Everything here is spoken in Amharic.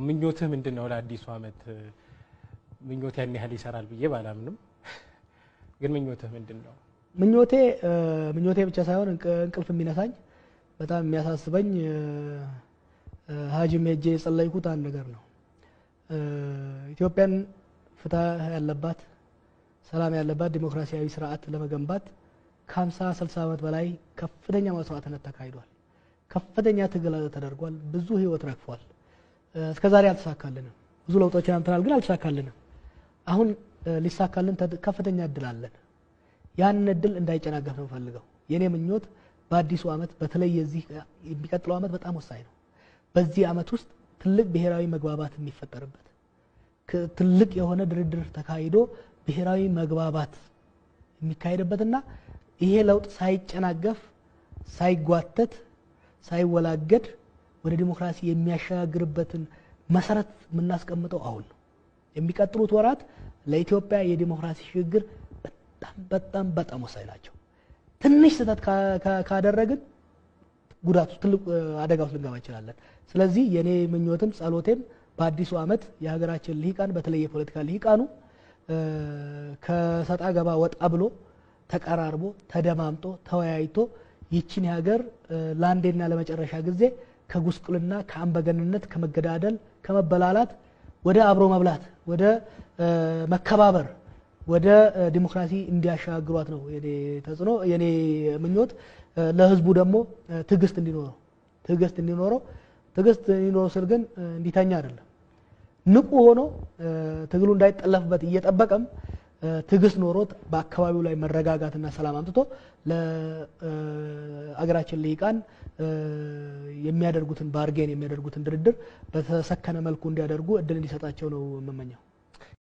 ምኞትህ ምንድነው ለአዲሱ አመት? ምኞት ያን ያህል ይሰራል ብዬ ባላምንም ግን ምኞትህ ምንድነው? ምኞቴ ብቻ ሳይሆን እንቅልፍ የሚነሳኝ በጣም የሚያሳስበኝ ሀጂም ሄጄ የጸለይኩት አንድ ነገር ነው። ኢትዮጵያን ፍትህ ያለባት ሰላም ያለባት ዲሞክራሲያዊ ስርዓት ለመገንባት ከ50 60 ዓመት በላይ ከፍተኛ መስዋዕትነት ተካሂዷል። ከፍተኛ ትግል ተደርጓል። ብዙ ህይወት ረግፏል። እስከዛሬ አልተሳካልንም። ብዙ ለውጦችን አምጥተናል ግን አልተሳካልንም። አሁን ሊሳካልን ከፍተኛ እድል አለን። ያን እድል እንዳይጨናገፍ ነው ፈልገው። የኔ ምኞት በአዲሱ አመት በተለይ የዚህ የሚቀጥለው አመት በጣም ወሳኝ ነው። በዚህ አመት ውስጥ ትልቅ ብሔራዊ መግባባት የሚፈጠርበት ትልቅ የሆነ ድርድር ተካሂዶ ብሔራዊ መግባባት የሚካሄድበትና ይሄ ለውጥ ሳይጨናገፍ ሳይጓተት ሳይወላገድ ወደ ዲሞክራሲ የሚያሻግርበትን መሰረት የምናስቀምጠው አሁን ነው። የሚቀጥሉት ወራት ለኢትዮጵያ የዲሞክራሲ ሽግግር በጣም ወሳኝ ናቸው። ትንሽ ስህተት ካደረግን ጉዳቱ ትልቅ አደጋ ውስጥ ልንገባ እንችላለን። ስለዚህ የኔ ምኞትም ጸሎቴም በአዲሱ አመት የሀገራችን ልሂቃን በተለይ የፖለቲካ ልሂቃኑ ከሰጣ ገባ ወጣ ብሎ ተቀራርቦ ተደማምጦ ተወያይቶ ይቺን ሀገር ላንዴና ለመጨረሻ ጊዜ ከጉስቁልና ከአምባገነንነት ከመገዳደል ከመበላላት ወደ አብሮ መብላት ወደ መከባበር ወደ ዲሞክራሲ እንዲያሻግሯት ነው የኔ ተጽኖ የኔ ምኞት። ለህዝቡ ደግሞ ትግስት እንዲኖረው ስል ግን እንዲተኛ አይደለም፣ ንቁ ሆኖ ትግሉ እንዳይጠለፍበት እየጠበቀም ትግስት ኖሮት በአካባቢው ላይ መረጋጋትና ሰላም አምጥቶ ለአገራችን ልሂቃን የሚያደርጉትን ባርጌን የሚያደርጉትን ድርድር በተሰከነ መልኩ እንዲያደርጉ እድል እንዲሰጣቸው ነው የምመኘው።